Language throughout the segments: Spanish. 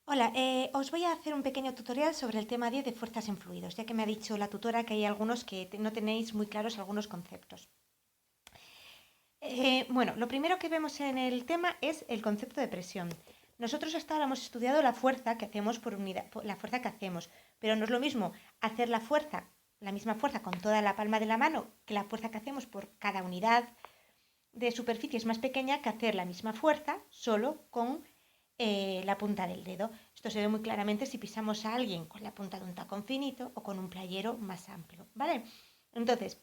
Hola, os voy a hacer un pequeño tutorial sobre el tema 10 de fuerzas en fluidos, ya que me ha dicho la tutora que hay algunos que no tenéis muy claros algunos conceptos. Bueno, lo primero que vemos en el tema es el concepto de presión. Nosotros hasta ahora hemos estudiado la fuerza que hacemos por unidad, la fuerza que hacemos, pero no es lo mismo hacer la misma fuerza con toda la palma de la mano, que la fuerza que hacemos por cada unidad de superficie es más pequeña que hacer la misma fuerza solo con la punta del dedo. Esto se ve muy claramente si pisamos a alguien con la punta de un tacón finito o con un playero más amplio, ¿vale? Entonces,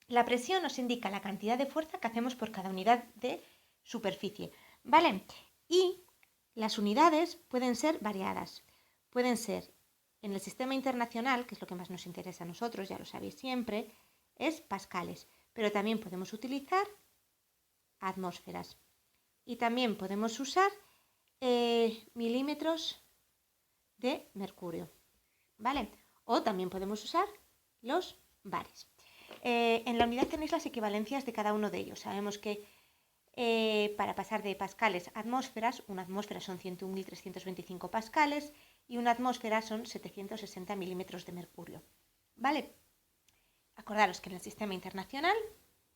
la presión nos indica la cantidad de fuerza que hacemos por cada unidad de superficie, ¿vale? Y las unidades pueden ser variadas. Pueden ser, en el sistema internacional, que es lo que más nos interesa a nosotros, ya lo sabéis siempre, es pascales. Pero también podemos utilizar atmósferas. Y también podemos usar milímetros de mercurio, ¿vale? O también podemos usar los bares. En la unidad tenéis las equivalencias de cada uno de ellos. Sabemos que para pasar de pascales a atmósferas, una atmósfera son 101.325 pascales y una atmósfera son 760 milímetros de mercurio, ¿vale? Acordaros que en el sistema internacional,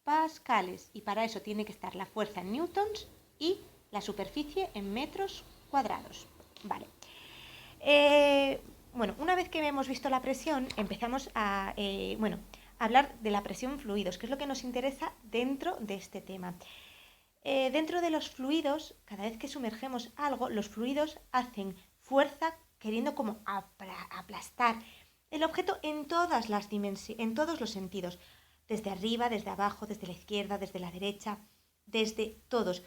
pascales, y para eso tiene que estar la fuerza en newtons y la superficie en metros cuadrados. Vale. Bueno, una vez que hemos visto la presión, empezamos a hablar de la presión en fluidos, que es lo que nos interesa dentro de este tema. Dentro de los fluidos, cada vez que sumergemos algo, los fluidos hacen fuerza queriendo como aplastar el objeto en todas las dimensiones, en todos los sentidos, desde arriba, desde abajo, desde la izquierda, desde la derecha, desde todos.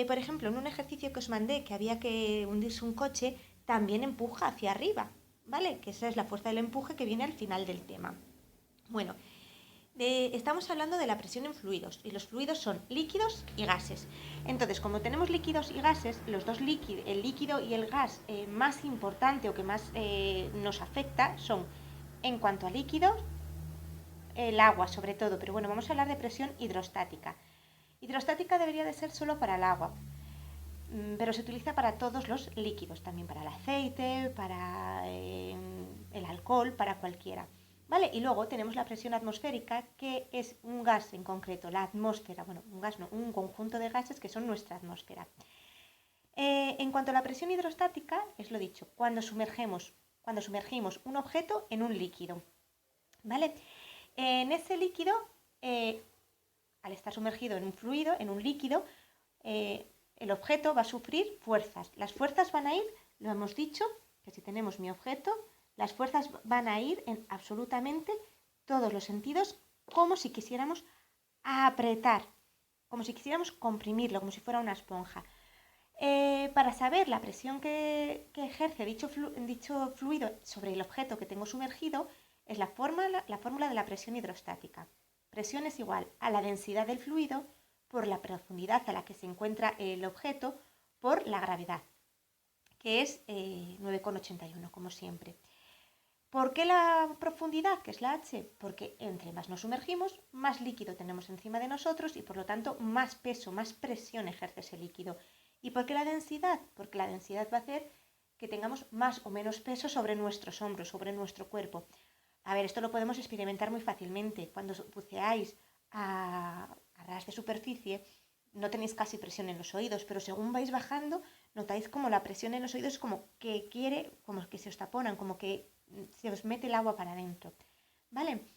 Por ejemplo, en un ejercicio que os mandé que había que hundirse un coche, también empuja hacia arriba, ¿vale? Que esa es la fuerza del empuje que viene al final del tema. Bueno, estamos hablando de la presión en fluidos y los fluidos son líquidos y gases. Entonces, como tenemos líquidos y gases, los dos líquidos, el líquido y el gas más importante o que más nos afecta son, en cuanto a líquidos, el agua sobre todo, pero bueno, vamos a hablar de presión hidrostática. Hidrostática debería de ser solo para el agua, pero se utiliza para todos los líquidos, también para el aceite, para el alcohol, para cualquiera. ¿Vale? Y luego tenemos la presión atmosférica, que es un gas en concreto, la atmósfera, bueno, un gas no, un conjunto de gases que son nuestra atmósfera. En cuanto a la presión hidrostática, es lo dicho, cuando sumergimos un objeto en un líquido, ¿vale? En ese líquido, al estar sumergido en un fluido, en un líquido, el objeto va a sufrir fuerzas. Las fuerzas van a ir, lo hemos dicho, que si tenemos mi objeto, las fuerzas van a ir en absolutamente todos los sentidos, como si quisiéramos apretar, como si quisiéramos comprimirlo, como si fuera una esponja. Para saber la presión que ejerce dicho fluido sobre el objeto que tengo sumergido, es la fórmula de la presión hidrostática. Presión es igual a la densidad del fluido por la profundidad a la que se encuentra el objeto por la gravedad, que es 9,81, como siempre. ¿Por qué la profundidad, que es la H? Porque entre más nos sumergimos, más líquido tenemos encima de nosotros y por lo tanto más peso, más presión ejerce ese líquido. ¿Y por qué la densidad? Porque la densidad va a hacer que tengamos más o menos peso sobre nuestros hombros, sobre nuestro cuerpo. A ver, esto lo podemos experimentar muy fácilmente. Cuando buceáis a ras de superficie, no tenéis casi presión en los oídos, pero según vais bajando, notáis como la presión en los oídos es como que como que se os taponan, como que se os mete el agua para adentro. ¿Vale?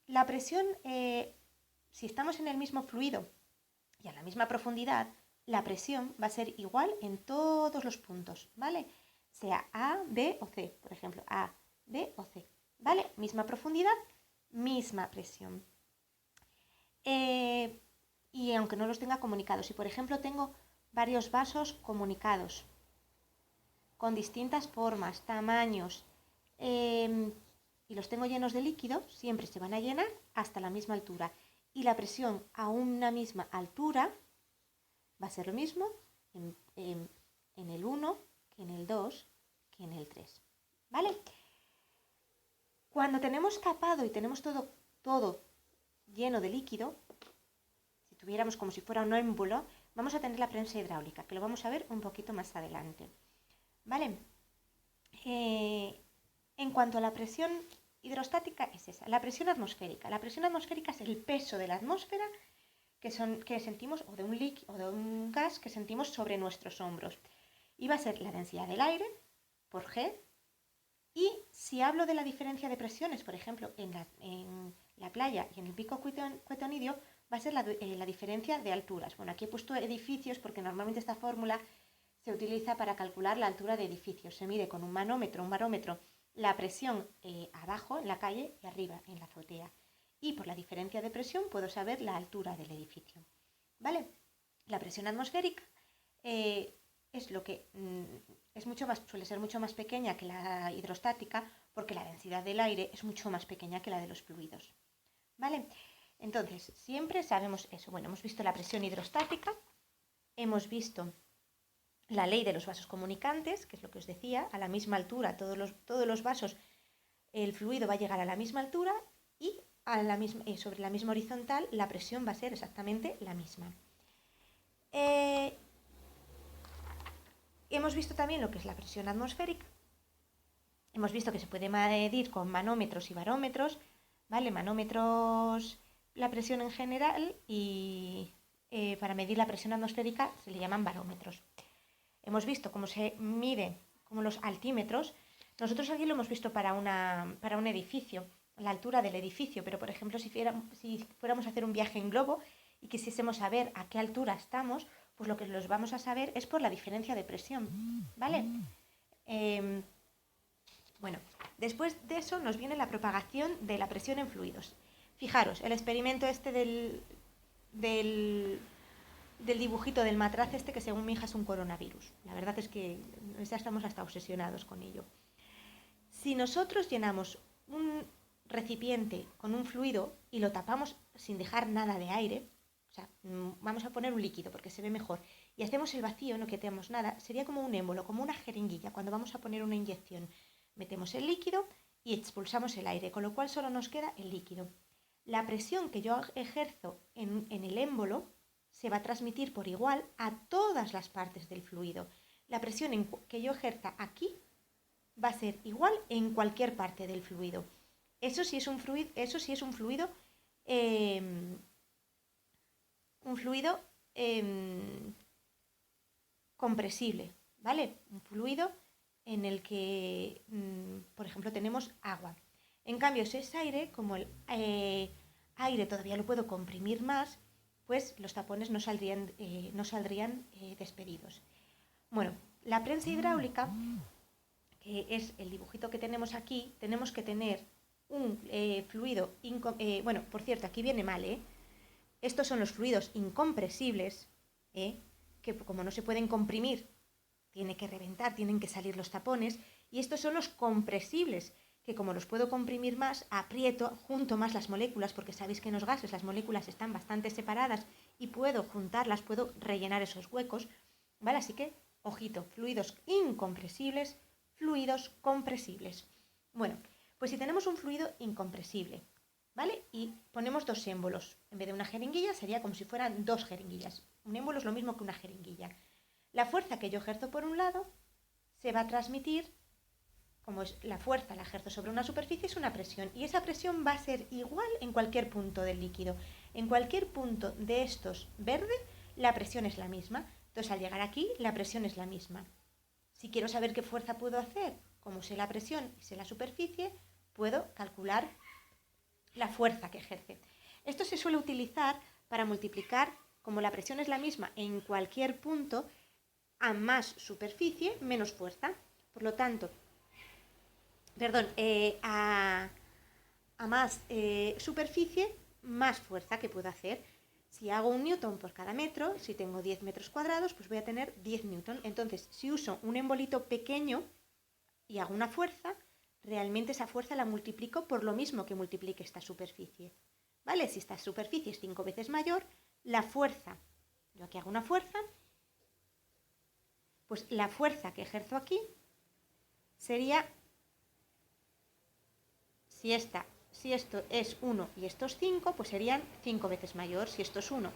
La presión, si estamos en el mismo fluido y a la misma profundidad, la presión va a ser igual en todos los puntos, ¿vale? Sea A, B o C, por ejemplo, A, B o C, ¿vale? Misma profundidad, misma presión. Y aunque no los tenga comunicados, si por ejemplo tengo varios vasos comunicados con distintas formas, tamaños, y los tengo llenos de líquido, siempre se van a llenar hasta la misma altura. Y la presión a una misma altura va a ser lo mismo en el 1 que en el 2 que en el 3. ¿Vale? Cuando tenemos tapado y tenemos todo lleno de líquido, si tuviéramos como si fuera un émbolo, vamos a tener la prensa hidráulica, que lo vamos a ver un poquito más adelante. ¿Vale? En cuanto a la presión hidrostática es esa, la presión atmosférica. La presión atmosférica es el peso de la atmósfera que sentimos, o de un líquido o de un gas que sentimos sobre nuestros hombros. Y va a ser la densidad del aire por G. Y si hablo de la diferencia de presiones, por ejemplo, en la playa y en el pico cuetonidio, va a ser la diferencia de alturas. Bueno, aquí he puesto edificios porque normalmente esta fórmula se utiliza para calcular la altura de edificios. Se mide con un barómetro, la presión abajo en la calle y arriba en la azotea. Y por la diferencia de presión puedo saber la altura del edificio. ¿Vale? La presión atmosférica es lo que suele ser mucho más pequeña que la hidrostática porque la densidad del aire es mucho más pequeña que la de los fluidos. ¿Vale? Entonces, siempre sabemos eso. Bueno, hemos visto la presión hidrostática, hemos visto la ley de los vasos comunicantes, que es lo que os decía, a la misma altura, todos los vasos, el fluido va a llegar a la misma altura y sobre la misma horizontal la presión va a ser exactamente la misma. Hemos visto también lo que es la presión atmosférica. Hemos visto que se puede medir con manómetros y barómetros, ¿vale? Manómetros, la presión en general, y para medir la presión atmosférica se le llaman barómetros. Hemos visto cómo se mide, como los altímetros. Nosotros aquí lo hemos visto para un edificio, la altura del edificio, pero por ejemplo si fuéramos a hacer un viaje en globo y quisiésemos saber a qué altura estamos, pues lo que los vamos a saber es por la diferencia de presión, ¿vale? Bueno, después de eso nos viene la propagación de la presión en fluidos. Fijaros, el experimento este del dibujito del matraz este, que según mi hija es un coronavirus. La verdad es que ya estamos hasta obsesionados con ello. Si nosotros llenamos un recipiente con un fluido y lo tapamos sin dejar nada de aire, o sea, vamos a poner un líquido porque se ve mejor, y hacemos el vacío, no quitamos nada, sería como un émbolo, como una jeringuilla, cuando vamos a poner una inyección. Metemos el líquido y expulsamos el aire, con lo cual solo nos queda el líquido. La presión que yo ejerzo en el émbolo se va a transmitir por igual a todas las partes del fluido. La presión que yo ejerza aquí va a ser igual en cualquier parte del fluido. Eso sí es un fluido, compresible, ¿vale? Un fluido en el que, por ejemplo, tenemos agua. En cambio, si es aire, como el aire todavía lo puedo comprimir más, pues los tapones no saldrían despedidos. Bueno, la prensa hidráulica, que es el dibujito que tenemos aquí, tenemos que tener un fluido, bueno, por cierto, aquí viene mal, estos son los fluidos incompresibles, que como no se pueden comprimir, tiene que reventar, tienen que salir los tapones, y estos son los compresibles, que como los puedo comprimir más, aprieto, junto más las moléculas, porque sabéis que en los gases las moléculas están bastante separadas y puedo juntarlas, puedo rellenar esos huecos, ¿vale? Así que, ojito, fluidos incompresibles, fluidos compresibles. Bueno, pues si tenemos un fluido incompresible, ¿vale? Y ponemos dos émbolos, en vez de una jeringuilla sería como si fueran dos jeringuillas. Un émbolo es lo mismo que una jeringuilla. La fuerza que yo ejerzo por un lado se va a transmitir, como es la fuerza la ejerzo sobre una superficie, es una presión, y esa presión va a ser igual en cualquier punto del líquido. En cualquier punto de estos verde, la presión es la misma. Entonces, al llegar aquí, la presión es la misma. Si quiero saber qué fuerza puedo hacer, como sé la presión y sé la superficie, puedo calcular la fuerza que ejerce. Esto se suele utilizar para multiplicar, como la presión es la misma en cualquier punto, a más superficie, menos fuerza. Por lo tanto, a más superficie, más fuerza que puedo hacer. Si hago un newton por cada metro, si tengo 10 metros cuadrados, pues voy a tener 10 newton. Entonces, si uso un embolito pequeño y hago una fuerza, realmente esa fuerza la multiplico por lo mismo que multiplique esta superficie. ¿Vale? Si esta superficie es 5 veces mayor, la fuerza, yo aquí hago una fuerza, pues la fuerza que ejerzo aquí sería, si esto es 1 y esto es 5, pues serían 5 veces mayor. Si esto es 1